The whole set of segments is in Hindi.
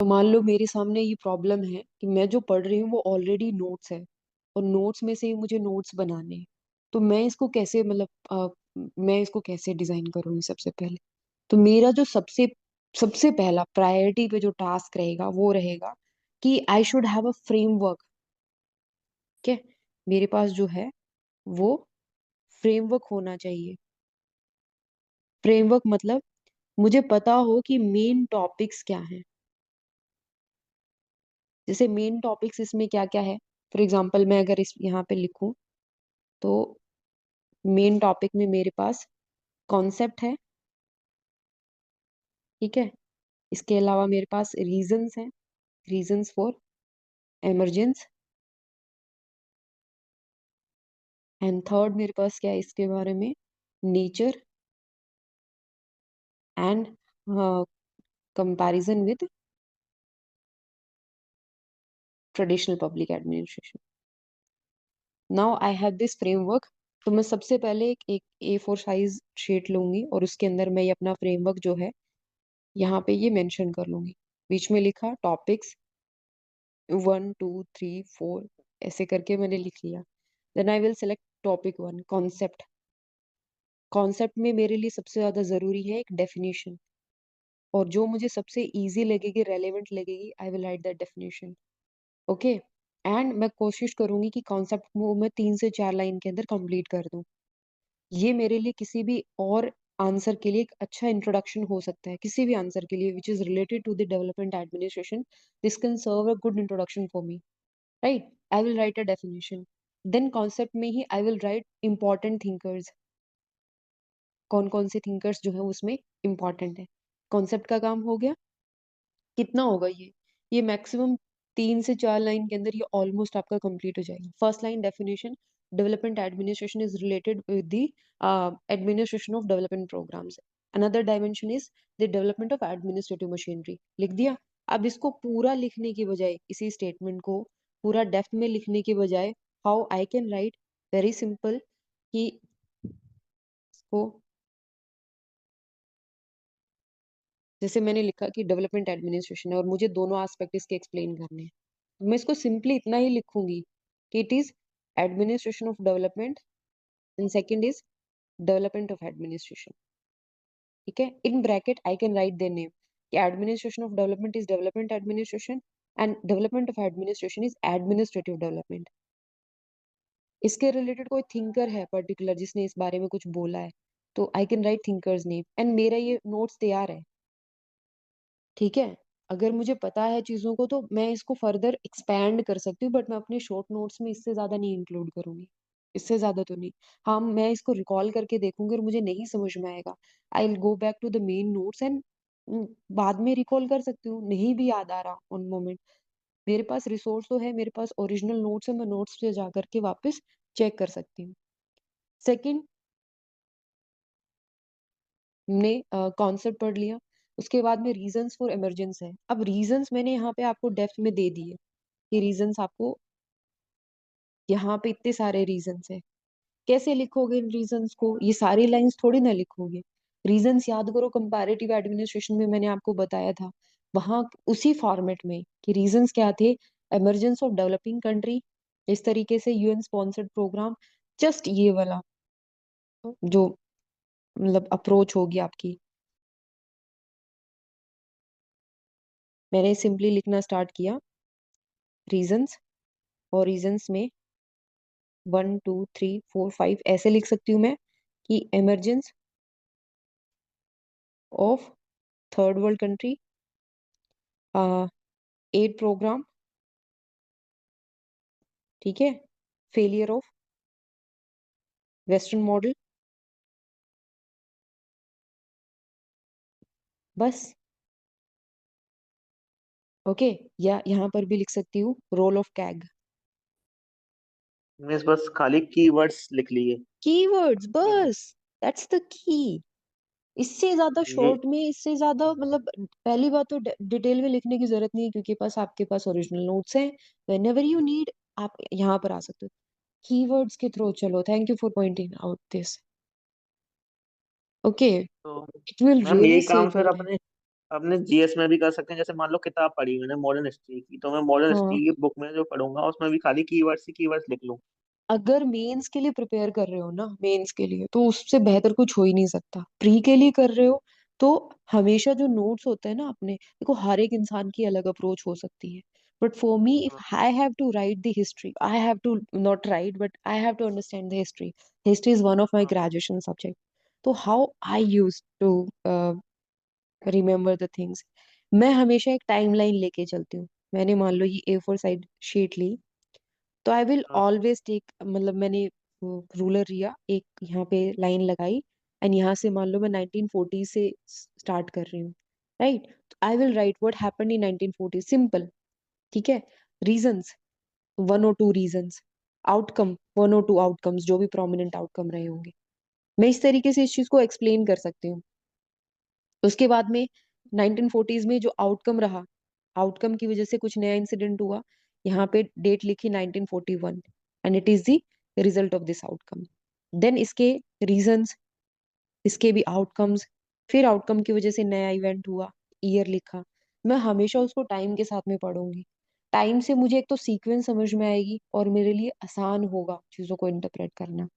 तो मान लो मेरे सामने ये प्रॉब्लम है कि मैं जो पढ़ रही हूँ वो ऑलरेडी नोट्स है, और नोट्स में से ही मुझे नोट्स बनाने हैं। तो मैं इसको कैसे मैं इसको कैसे डिजाइन करूँगी सबसे पहले? तो मेरा जो सबसे सबसे पहला प्रायोरिटी पे जो टास्क रहेगा वो रहेगा कि I should have a framework. ठीक है, मेरे पास जो है वो फ्रेमवर्क होना चाहिए। फ्रेमवर्क मतलब मुझे पता हो कि मेन टॉपिक्स क्या हैं। जैसे मेन टॉपिक्स इसमें क्या क्या है, फॉर एग्जांपल मैं अगर इस यहाँ पे लिखूं, तो मेन टॉपिक में मेरे पास कॉन्सेप्ट है। ठीक है, इसके अलावा मेरे पास रीजंस हैं, reasons for emergence. And third मेरे पास क्या है इसके बारे में, nature and comparison with traditional public administration. Now I have this framework. तो मैं सबसे पहले एक A4 साइज शीट लूंगी और उसके अंदर मैं ये अपना फ्रेमवर्क जो है यहाँ पे ये मेंशन कर लूंगी। बीच में लिखा टॉपिक्स 1 2 3 4, ऐसे करके मैंने लिख लिया। Then I will select topic 1, concept. Concept में मेरे लिए सबसे ज्यादा जरूरी है एक डेफिनेशन, और जो मुझे सबसे इजी लगेगी, रेलेवेंट लगेगी, आई will right that definition. Okay, and मैं कोशिश करूंगी कि कॉन्सेप्ट को मैं 3 से 4 लाइन के अंदर कंप्लीट कर दूं। ये मेरे लिए किसी भी और आंसर के लिए एक अच्छा इंट्रोडक्शन हो सकता है, किसी भी आंसर के लिए which is related to the development administration. This can serve a good introduction for me, right? I will write a definition. Then concept में ही I will write important thinkers. कौन कौन से थिंकर्स जो है उसमें इंपॉर्टेंट है। कॉन्सेप्ट का काम हो गया। कितना होगा ये मैक्सिमम 3 से 4 लाइन के अंदर ये ऑलमोस्ट आपका कंप्लीट हो जाएगा। First line definition, development administration is related with the administration of development programmes. Another dimension is the development of administrative machinery. लिख दिया। अब इसको पूरा लिखने की बजाय, इसी स्टेटमेंट को पूरा डेप्थ में लिखने की बजाय, how I can right, very simple, कि इसको जैसे मैंने लिखा कि डेवलपमेंट एडमिनिस्ट्रेशन है और मुझे दोनों एस्पेक्ट इसके एक्सप्लेन करने हैं, मैं इसको सिंपली इतना ही लिखूंगी कि it is administration of development and second is development of administration. ठीक है, in bracket I can write their name कि administration of development is development administration and development of administration is administrative development. इसके रिलेटेड कोई थिंकर है पर्टिकुलर जिसने इस बारे में कुछ बोला है, तो I can write thinkers name, and मेरा ये नोट्स तैयार है। ठीक है, अगर मुझे पता है चीजों को तो मैं इसको फर्दर एक्सपैंड कर सकती हूँ, बट मैं अपने शॉर्ट नोट्स में इससे ज्यादा नहीं इंक्लूड करूंगी। इससे ज्यादा तो नहीं। हाँ, मैं इसको रिकॉल करके देखूंगी और मुझे नहीं समझ में आएगा, I will go back to the main notes and बाद में रिकॉल कर सकती हूँ। नहीं भी याद आ रहा उन मोमेंट, मेरे पास रिसोर्स तो है, मेरे पास ओरिजिनल नोट्स है, मैं नोट्स पे जा करके वापस चेक कर सकती हूँ। सेकंड, हमने कॉन्सेप्ट पढ़ लिया। उसके बाद में रीजंस फॉर इमरजेंस है। अब रीजंस मैंने यहाँ पे आपको डेप्थ में दे दिए कि रीजंस आपको, यहाँ पे इतने सारे रीजंस है। कैसे लिखोगे इन रीजंस को? ये सारी लाइंस थोड़ी ना लिखोगे। रीजंस याद करो, कंपैरेटिव एडमिनिस्ट्रेशन में मैंने आपको बताया था, वहां उसी फॉर्मेट में कि रीजंस क्या थे, इमरजेंस ऑफ डेवलपिंग कंट्री, इस तरीके से यूएन स्पॉन्सर्ड प्रोग्राम, जस्ट ये वाला जो मतलब अप्रोच होगी आपकी। मैंने सिंपली लिखना स्टार्ट किया रीजंस, और रीजंस में 1 2 3 4 5 ऐसे लिख सकती हूँ मैं कि emergence of third world country, aid programme, ठीक है, फेलियर ऑफ वेस्टर्न मॉडल, बस। ओके, या यहाँ पर भी लिख सकती हूँ रोल ऑफ कैग। मीन्स बस खाली कीवर्ड्स लिख लिए। कीवर्ड्स हम्म, बस, दैट्स द की। इससे ज्यादा ये शॉर्ट में, इससे ज्यादा मतलब पहली बात तो डिटेल में लिखने की जरूरत नहीं है, क्योंकि पास आपके पास ओरिजिनल नोट्स हैं। व्हेनेवर यू नीड आप यहाँ पर आ सकते हो कीवर्ड्स के थ्रू। चलो, thank you for pointing out this. Okay, तो इट विल मैम रियली यही सेव काम योर फिर टाइम। अपने आपने जीएस में भी कर सकते हैं, जैसे मान लो किताब पढ़ी मैंने मॉडर्न हिस्ट्री की, तो मैं मॉडर्न हाँ, हिस्ट्री की बुक में जो पढ़ूंगा उसमें भी खाली कीवर्ड्स ही कीवर्ड्स लिख लूं। अगर मेंस के लिए प्रिपेयर कर रहे हो ना, मेंस के लिए तो उससे बेहतर कुछ हो ही नहीं सकता। प्री के लिए कर रहे हो तो हमेशा जो नोट्स होते हैं ना अपने, देखो हर एक इंसान की अलग अप्रोच हो सकती है, बट फॉर मी इफ हाँ, I have to write the history, I have to not write but I have to understand the history. History is one of my हाँ। Graduation subject. तो how I use to remember the things, मैं हमेशा एक टाइमलाइन लेके चलती हूँ। मैंने मान लो ये A4 साइड शीट ली, तो आई विल हाँ, ऑलवेज टेक, मतलब मैंने रूलर लिया, एक यहाँ पे लाइन लगाई, एंड यहाँ से मान लो मैं 1940 से स्टार्ट कर रही हूँ, right? I will right what happened in 1940, simple, ठीक है? Reasons, 1 or 2 reasons, outcome, 1 or 2 outcomes, जो भी प्रोमिनेंट आउटकम रहे होंगे। मैं इस तरीके से इस चीज को एक्सप्लेन कर सकती हूँ। उसके बाद में 1940s में जो आउटकम रहा, आउटकम की वजह से कुछ नया इंसिडेंट हुआ, यहाँ पे डेट लिखी 1941, and it is the result of this outcome. Then इसके रीजंस, इसके भी आउटकम्स, फिर आउटकम की वजह से नया इवेंट हुआ, ईयर लिखा। मैं हमेशा उसको टाइम के साथ में पढ़ूंगी। टाइम से मुझे एक तो सीक्वेंस समझ में आएगी और मेरे लिए आसान होगा चीजों को इंटरप्रेट करना।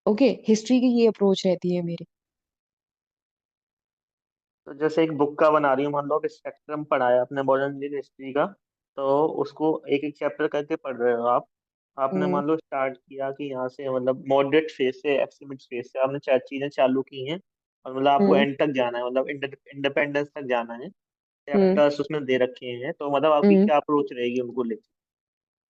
ओके, हिस्ट्री की ये अप्रोच रहती है मेरी। तो जैसे एक बुक का बना रही हूँ, मान लो कि स्पेक्ट्रम पढ़ाया आपने मॉडर्न इंडियन हिस्ट्री का, तो उसको एक एक चैप्टर करके पढ़ रहे हो आप। आपने हम्म। मान लो स्टार्ट किया कि यहाँ से मतलब मॉडरेट फेज से एक्सट्रीमिस्ट फेज से आपने चार चीजें चालू की हैं, और मतलब आपको हम्म। एंड तक जाना है, मतलब इंडिपेंडेंस तक जाना है। हम्म। चैप्टर्स उसमें दे रखे हैं, तो मतलब आपकी हम्म। क्या अप्रोच रहेगी उनको लेकर?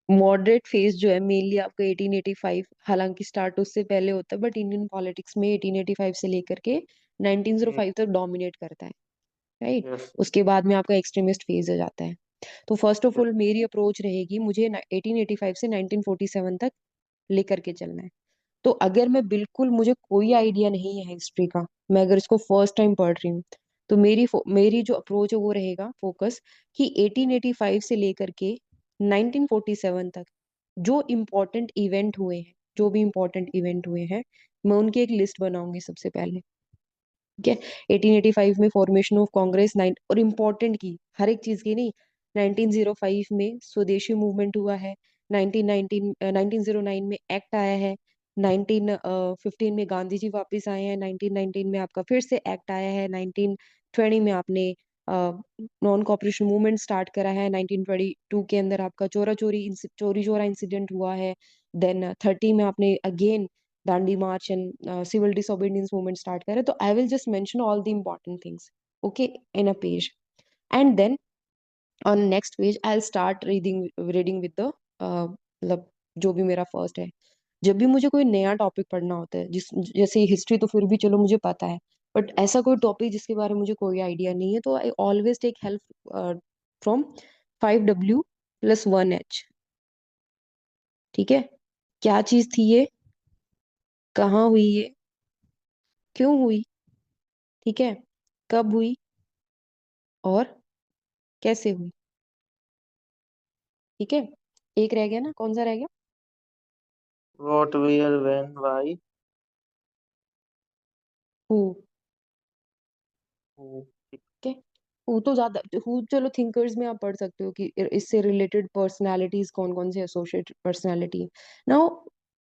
मॉडरेट फेज जो है मेनली आपका 1885, हालांकि स्टार्ट उससे पहले होता है, बट इंडियन पॉलिटिक्स में 1885 से लेकर के 1905 तक डोमिनेट करता है, राइट? यस। उसके बाद में आपका एक्सट्रीमिस्ट फेज आ जाता है। तो फर्स्ट ऑफ यस। ऑल मेरी अप्रोच रहेगी, मुझे 1885 से 1947 तक लेकर के चलना है। तो अगर मैं बिल्कुल, मुझे कोई आइडिया नहीं है हिस्ट्री का, मैं अगर इसको फर्स्ट टाइम पढ़ रही हूँ, तो मेरी जो अप्रोच है वो रहेगा फोकस, कि 1885 से लेकर के 1947 तक जो इम्पोर्टेंट इवेंट हुए हैं, जो भी इम्पोर्टेंट इवेंट हुए हैं, मैं उनकी एक लिस्ट बनाऊंगी सबसे पहले। ठीक है? 1885 में फॉर्मेशन ऑफ कांग्रेस, नाइन, और इम्पोर्टेंट की हर एक चीज की नहीं, 1905 में स्वदेशी मूवमेंट हुआ है, 1919 1909 में एक्ट आया है, 1915 में गांधी जी वापस आए हैं, 1919 में आपका फिर से एक्ट आया है, 1920 में आपने नॉन कॉपरेशन मूवमेंट स्टार्ट करा है, 1922 के अंदर आपका चोरी चोरा इंसिडेंट हुआ है, देन 30 में आपने again Dandi march and civil disobedience movement start करे। तो I will just mention all the important things, okay, in a page, and then on next page I start reading reading with the, मतलब जो भी मेरा फर्स्ट है। जब भी मुझे कोई नया टॉपिक पढ़ना होता है, जिस जैसे हिस्ट्री तो फिर भी चलो मुझे पता है, बट ऐसा कोई टॉपिक जिसके बारे में मुझे कोई आइडिया नहीं है, तो I always take help from 5W+1H। ठीक है? क्या चीज थी ये, कहाँ हुई ये, क्यों हुई, ठीक है, कब हुई, और कैसे हुई। ठीक है? एक रह गया ना, कौन सा रह गया? What where when why. Who. ठीक। के हु तो ज्यादा, हु चलो थिंकर्स में आप पढ़ सकते हो कि इससे रिलेटेड पर्सनालिटीज कौन कौन से associated personality. Now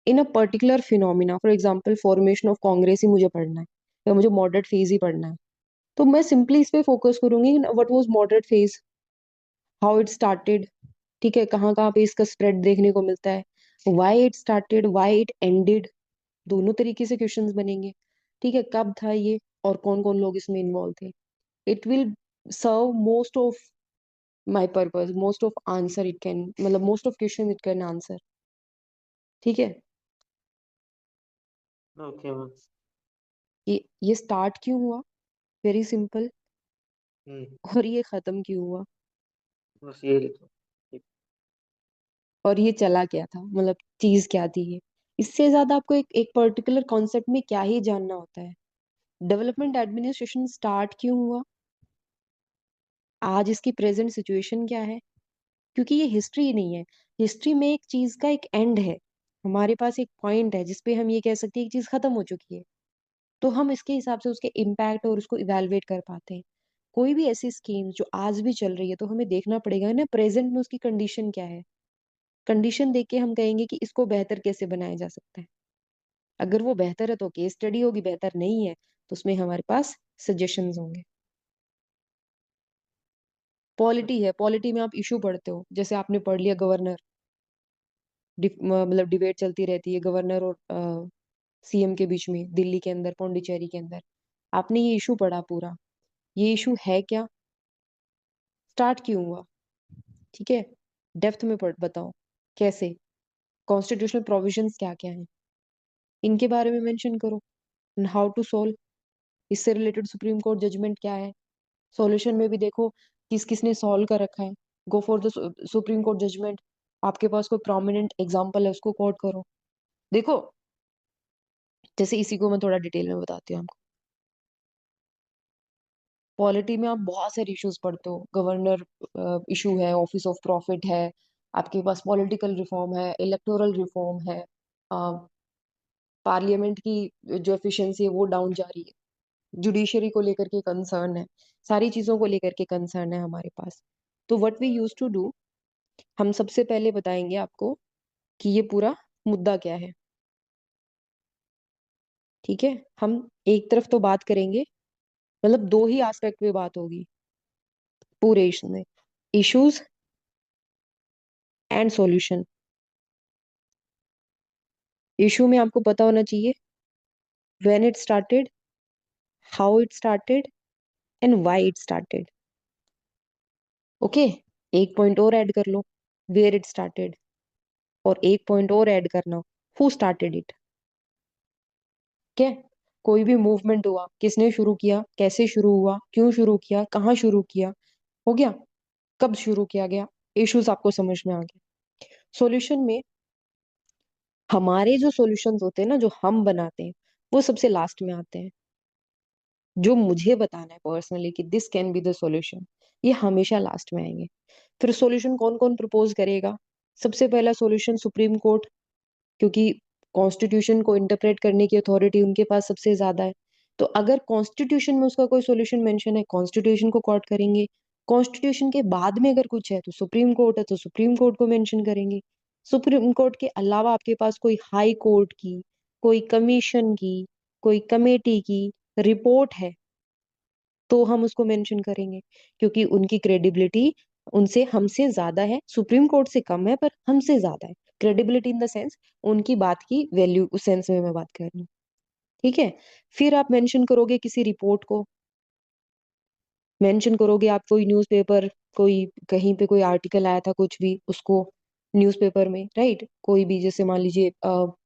in a particular phenomena, for example formation of Congress ही मुझे पढ़ना है, या मुझे मॉडरेट फेज ही पढ़ना है, तो मैं सिंपली इस पे फोकस करूंगी, what was moderate phase, how it started, ठीक है, कहाँ कहाँ पे इसका स्प्रेड देखने को मिलता है, why it started, why it ended, दोनों तरीके से क्वेश्चंस बनेंगे। ठीक है? कब था ये, और कौन कौन लोग इसमें इन्वॉल्व थे। It will serve most of my purpose, most of answer it can, मतलब most of question it can answer. ठीक है? Okay ma'am. ये स्टार्ट क्यों हुआ, वेरी सिंपल, हम्म। और ये खत्म क्यों हुआ, बस ये लिखो। ठीक। और ये चला क्या था, मतलब चीज क्या थी ये। इससे ज्यादा आपको एक पर्टिकुलर कॉन्सेप्ट में क्या ही जानना होता है। डेवलपमेंट एडमिनिस्ट्रेशन स्टार्ट क्यों हुआ, आज इसकी प्रेजेंट सिचुएशन क्या है, क्योंकि ये हिस्ट्री नहीं है। हिस्ट्री में एक चीज का एक एंड है, हमारे पास एक पॉइंट है जिसपे हम ये कह सकते हैं कि चीज खत्म हो चुकी है, तो हम इसके हिसाब से उसके इम्पैक्ट और उसको इवेलुएट कर पाते हैं। कोई भी ऐसी स्कीम जो आज भी चल रही है तो हमें देखना पड़ेगा ना प्रेजेंट में उसकी कंडीशन क्या है। कंडीशन देख के हम कहेंगे कि इसको बेहतर कैसे बनाया जा सकता है। अगर वो बेहतर है तो केस स्टडी होगी, बेहतर नहीं है तो उसमें हमारे पास सजेशंस होंगे। पॉलिटी है, पॉलिटी में आप इशू पढ़ते हो, जैसे आपने पढ़ लिया गवर्नर, मतलब डिबेट चलती रहती है गवर्नर और सीएम के बीच में, दिल्ली के अंदर, पौंडीचेरी के अंदर। आपने ये इशू पढ़ा पूरा, ये इशू है क्या, स्टार्ट क्यों हुआ, ठीक है, डेप्थ में पढ़ बताओ कैसे, कॉन्स्टिट्यूशनल प्रोविजंस क्या क्या है, इनके बारे में मेंशन करो, एंड हाउ टू सॉल्व, इससे रिलेटेड सुप्रीम कोर्ट जजमेंट क्या है, सॉल्यूशन में भी देखो किस किसने सॉल्व कर रखा है, go for the supreme court judgement, आपके पास कोई प्रोमिनेंट एग्जांपल है उसको कोट करो। देखो, जैसे इसी को मैं थोड़ा डिटेल में बताती हूँ आपको। पॉलिटी में आप बहुत सारे इश्यूज पढ़ते हो, गवर्नर इशू है, ऑफिस ऑफ प्रॉफिट है, आपके पास पॉलिटिकल रिफॉर्म है, इलेक्टोरल रिफॉर्म है, पार्लियामेंट की जो एफिशिएंसी है वो डाउन जा रही है, जुडिशरी को लेकर के कंसर्न है, सारी चीजों को लेकर के कंसर्न है हमारे पास। तो what we use to do, हम सबसे पहले बताएंगे आपको कि ये पूरा मुद्दा क्या है, ठीक है। हम एक तरफ तो बात करेंगे, मतलब दो ही एस्पेक्ट पे बात होगी पूरे इशू में, इश्यूज एंड सॉल्यूशन। इशू में आपको पता होना चाहिए when it started, how it started and why it started. Okay, एक पॉइंट और ऐड कर लो, वेयर इट स्टार्टेड, और एक पॉइंट और ऐड करना, हु स्टार्टेड इट। क्या, कोई भी मूवमेंट हुआ, किसने शुरू किया, कैसे शुरू हुआ, क्यों शुरू किया, कहाँ शुरू किया, हो गया, कब शुरू किया गया, इश्यूज आपको समझ में आ गए। सॉल्यूशन में हमारे जो सॉल्यूशंस होते हैं ना, जो हम बनाते हैं, वो सबसे लास्ट में आते हैं। जो मुझे बताना है पर्सनली कि this can be the solution, ये हमेशा लास्ट में आएंगे। फिर सॉल्यूशन कौन कौन प्रपोज करेगा? सबसे पहला सॉल्यूशन सुप्रीम कोर्ट, क्योंकि कॉन्स्टिट्यूशन को इंटरप्रेट करने की अथॉरिटी उनके पास सबसे ज्यादा है। तो अगर कॉन्स्टिट्यूशन में उसका कोई सॉल्यूशन मेंशन है, कॉन्स्टिट्यूशन को कोर्ट करेंगे। कॉन्स्टिट्यूशन के बाद में अगर कुछ है तो सुप्रीम कोर्ट है, तो सुप्रीम कोर्ट को मेंशन करेंगे। सुप्रीम कोर्ट के अलावा आपके पास कोई हाई कोर्ट की, कोई कमीशन की, कोई कमेटी की रिपोर्ट है तो हम उसको मेंशन करेंगे, क्योंकि उनकी क्रेडिबिलिटी उनसे हमसे ज्यादा है, सुप्रीम कोर्ट से कम है पर हमसे ज्यादा है। क्रेडिबिलिटी इन द सेंस, उनकी बात की वैल्यू, उस सेंस में मैं बात कर रही हूँ, ठीक है। फिर आप मेंशन करोगे किसी रिपोर्ट को, मेंशन करोगे आप कोई न्यूज़पेपर, कोई कहीं पे कोई आर्टिकल आया था कुछ भी, उसको न्यूज़पेपर में, राइट, कोई भी, जैसे मान लीजिए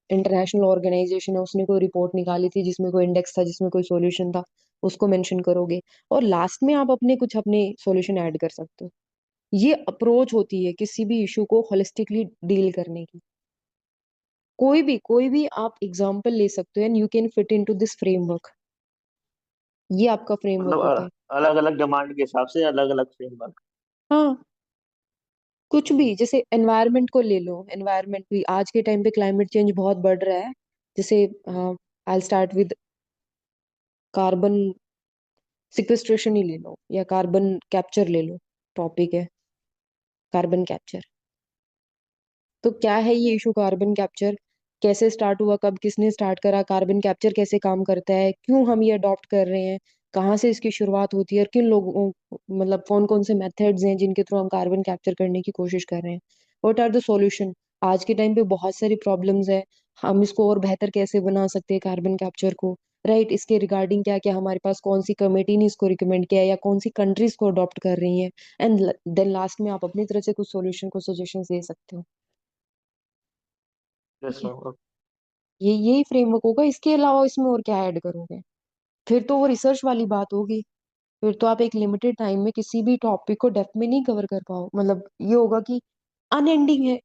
इंटरनेशनल ऑर्गेनाइजेशन है, उसने कोई रिपोर्ट निकाली थी जिसमें कोई इंडेक्स था, जिसमें कोई सॉल्यूशन था, उसको मेंशन करोगे। और लास्ट में आप अपने कुछ अपने सॉल्यूशन ऐड कर सकते हो। ये अप्रोच होती है किसी भी इशू को होलिस्टिकली डील करने की। कोई भी आप एग्जांपल ले सकते हो and you can fit into this framework. ये आपका फ्रेमवर्क होता मतलब है। अलग अलग डिमांड के हिसाब से अलग अलग फ्रेमवर्क। हाँ, कुछ भी, जैसे एनवायरनमेंट को ले लो, एनवायरनमेंट भी आज के टाइम पे क्लाइमेट चेंज बहुत बढ़ रहा है। जैसे I start with carbon sequestration ही ले लो, या कार्बन कैप्चर ले लो, टॉपिक है कार्बन कैप्चर। तो क्या है ये इशू कार्बन कैप्चर, कैसे स्टार्ट हुआ, कब किसने स्टार्ट करा, कार्बन कैप्चर कैसे काम करता है, क्यों हम ये अडॉप्ट कर रहे हैं, कहाँ से इसकी शुरुआत होती है, और किन लोगों, मतलब कौन कौन से मेथड्स हैं जिनके थ्रू हम कार्बन कैप्चर करने की कोशिश कर रहे हैं, व्हाट आर द सॉल्यूशन। आज के टाइम पे बहुत सारी प्रॉब्लम्स है, हम इसको और बेहतर कैसे बना सकते हैं कार्बन कैप्चर को, राइट, इसके रिगार्डिंग क्या क्या हमारे पास, कौन सी कमेटी ने इसको रिकमेंड किया है, या कौन सी कंट्रीज को अडॉप्ट कर रही हैं। एंड देन लास्ट में आप अपनी तरफ से कुछ सॉल्यूशन को सजेशन दे सकते हो। ठीक यस है, मैम। ये यही फ्रेमवर्क होगा, इसके अलावा इसमें और क्या ऐड करोगे? फिर तो वो रिसर्च वाली बात होगी। फिर तो आप एक लिमिटेड टाइम में किसी भी टॉपिक को डेप्थ में नहीं कवर कर पाओ, मतलब ये होगा कि अनएंडिंग है,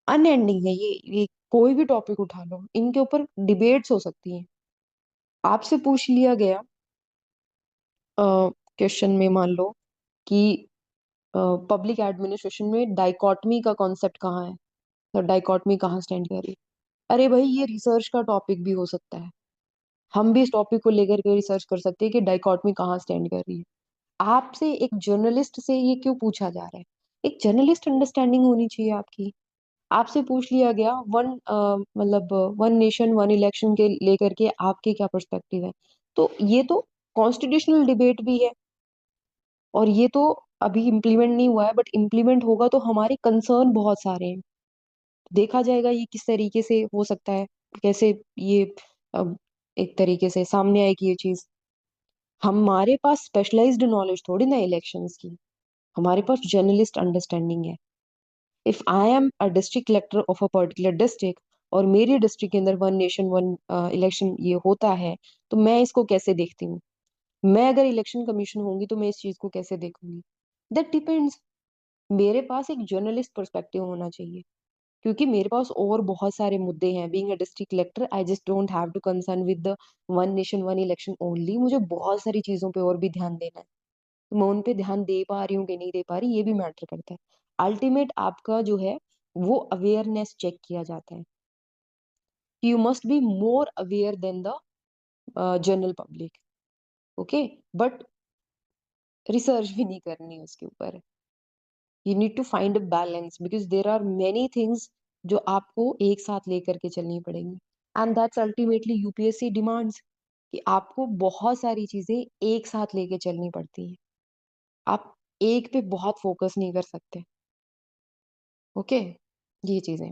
अनएंडिंग है ये कोई भी टॉपिक उठा लो, इनके ऊपर डिबेट्स हो सकती हैं। आपसे पूछ लिया गया क्वेश्चन में, मान लो कि पब्लिक एडमिनिस्ट्रेशन में डाइकॉटमी का कॉन्सेप्ट कहाँ है, तो डाइकॉटमी कहाँ स्टैंड कर रही है। अरे भाई, ये रिसर्च का टॉपिक भी हो सकता है, हम भी इस टॉपिक को लेकर के रिसर्च कर सकते हैं कि डाइकॉटमी कहाँ स्टैंड कर रही है। आपसे एक जर्नलिस्ट से ये क्यों पूछा जा रहा है? एक जर्नलिस्ट अंडरस्टैंडिंग होनी चाहिए आपकी। आपसे पूछ लिया गया मतलब वन नेशन वन इलेक्शन के लेकर के आपके क्या पर्सपेक्टिव है। तो ये तो कॉन्स्टिट्यूशनल डिबेट भी है, और ये तो अभी इम्प्लीमेंट नहीं हुआ है, बट इम्प्लीमेंट होगा तो हमारे कंसर्न बहुत सारे हैं। देखा जाएगा ये किस तरीके से हो सकता है, कैसे ये अ, एक तरीके से सामने आएगी ये चीज। हमारे पास स्पेशलाइज्ड नॉलेज थोड़ी ना इलेक्शंस की, हमारे पास जर्नलिस्ट अंडरस्टैंडिंग है। If I am a district collector of a particular district, और मेरी डिस्ट्रिक्ट के अंदर वन नेशन वन इलेक्शन ये होता है, तो मैं इसको कैसे देखती हूँ? मैं अगर इलेक्शन कमीशन होंगी तो मैं इस चीज को कैसे देखूंगी? That depends. मेरे पास एक जर्नलिस्ट पर्सपेक्टिव होना चाहिए, क्योंकि मेरे पास और बहुत सारे मुद्दे हैं। Being a district collector, I just don't have to concern with the one nation one election only. मुझे बहुत सारी चीजों पे और भी ध्यान देना है। तो मैं उन पे ध्यान दे पा रही हूँ कि नहीं दे पा रही, ये भी मैटर करता है। अल्टीमेट आपका जो है वो अवेयरनेस चेक किया जाता है। You must be more aware than the general public. Okay, but research भी नहीं करनी उसके ऊपर। You need to find a balance, because there are many things जो आपको एक साथ लेकर के चलनी पड़ेंगी। And that's ultimately UPSC demands, कि आपको बहुत सारी चीजें एक साथ लेके चलनी पड़ती हैं। आप एक पे बहुत फोकस नहीं कर सकते। ओके, ये चीजें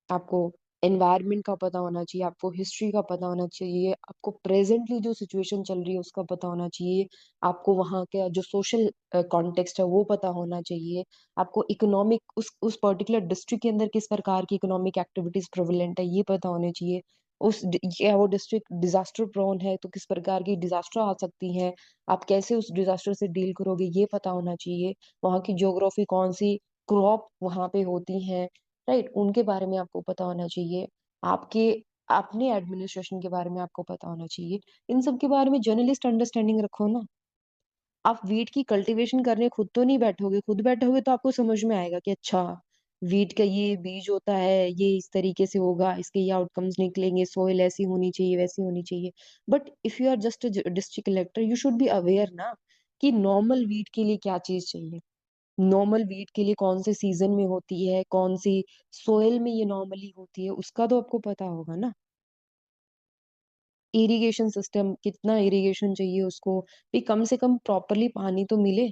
आपको एनवायरनमेंट का पता होना चाहिए, आपको हिस्ट्री का पता होना चाहिए, आपको प्रेजेंटली जो सिचुएशन चल रही है उसका पता होना चाहिए, आपको वहाँ का जो सोशल कॉन्टेक्स्ट है वो पता होना चाहिए, आपको इकोनॉमिक उस पर्टिकुलर डिस्ट्रिक्ट के अंदर किस प्रकार की इकोनॉमिक एक्टिविटीज प्रेवलेंट है ये पता होने चाहिए। क्या वो डिस्ट्रिक्ट डिजास्टर प्रोन है तो किस प्रकार की डिजास्टर आ सकती है, आप कैसे उस डिजास्टर से डील करोगे ये पता होना चाहिए। वहाँ की ज्योग्राफी कौन सी क्रॉप वहाँ पे होती हैं, राइट, उनके बारे में आपको पता होना चाहिए। आपके अपने एडमिनिस्ट्रेशन के बारे में आपको पता होना चाहिए। इन सब के बारे में जर्नलिस्ट अंडरस्टैंडिंग रखो ना। आप वीट की कल्टीवेशन करने खुद तो नहीं बैठोगे, खुद बैठोगे तो आपको समझ में आएगा कि अच्छा वीट का ये बीज होता है, ये इस तरीके से होगा, इसके ये आउटकम्स निकलेंगे, सोइल ऐसी होनी चाहिए वैसी होनी चाहिए। But if you are just district collector, you should be aware ना कि नॉर्मल वीट के लिए क्या चीज चाहिए। नॉर्मल वीट के लिए कौन से सीजन में होती है, कौन सी सोयल में ये नॉर्मली होती है, उसका तो आपको पता होगा ना। इरिगेशन सिस्टम, कितना इरिगेशन चाहिए उसको भी, कम से कम प्रॉपरली पानी तो मिले।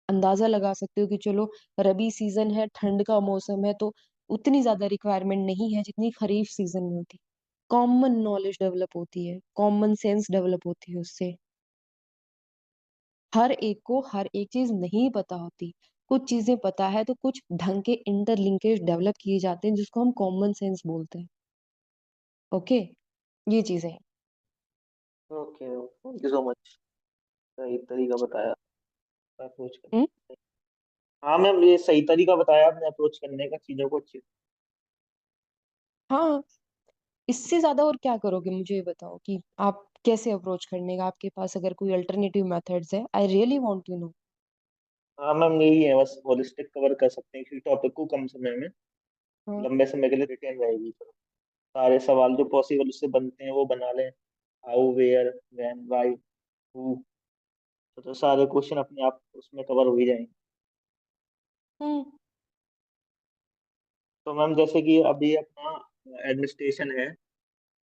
अंदाजा लगा सकते हो कि चलो रबी सीजन है, ठंड का मौसम है, तो उतनी ज्यादा रिक्वायरमेंट नहीं है जितनी खरीफ सीजन में होती। कॉमन नॉलेज डेवलप होती है, कॉमन सेंस डेवलप होती है उससे। हर एक को हर एक चीज नहीं पता होती। कुछ चीजें पता है तो कुछ ढंग के इंटरलिंकेज डेवलप किए जाते हैं जिसको हम कॉमन सेंस बोलते हैं। ओके, ये चीजें हैं। Okay, thank you so much. सही तरीका बताया अप्रोच करने। हम्म। हाँ मैम, ये सही तरीका बताया आपने अप्रोच करने का चीजों को अच्छी। हाँ, इससे ज्यादा और क्या करोगे मुझे ये बताओ कि आप कैसे अप्रोच करने का, आपके पास अगर कोई अल्टरनेटिव मेथड्स है, I really want to know. हाँ मैम, यही है बस, होलिस्टिक कवर कर सकते हैं किसी टॉपिक को कम समय में, हाँ। लंबे समय के लिए रिटेन रहेगी। सारे सवाल जो पॉसिबल उससे बनते हैं वो बना लें। How, where, when, why, who. तो सारे क्वेश्चन अपने आप उसमें कवर हो ही जाएंगे। हम्म। तो मैम जैसे कि अभी अपना एडमिनिस्ट्रेशन है,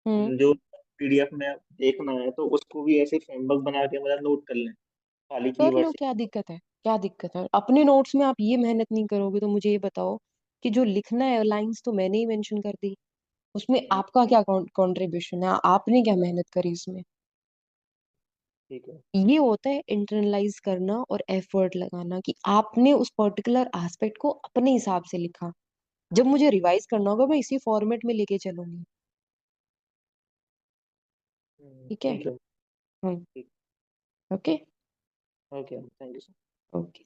हम्म। जो पीडीएफ में देखना है तो उसको भी ऐसे फ्रेमवर्क बना के मतलब नोट कर लें, खाली कर लो, कीवर्ड्स। क्या दिक्कत है? क्या दिक्कत है? अपने नोट्स में आप ये मेहनत नहीं करोगे तो मुझे ये बताओ कि जो लिखना है लाइंस तो मैंने ही मेंशन कर दी, उसमें आपका क्या कंट्रीब्यूशन है, आपने क्या मेहनत करी इसमें? ठीक है। ये होता है इंटरनलाइज करना और एफर्ट लगाना, कि आपने उस पर्टिकुलर एस्पेक्ट को अपने हिसाब से लिखा। जब मुझे रिवाइज करना होगा मैं इसी फॉर्मेट में लेके चलूंगी। ठीक है। ठीक है। हम्म। ठीक। Okay. Okay, thank you. Okay.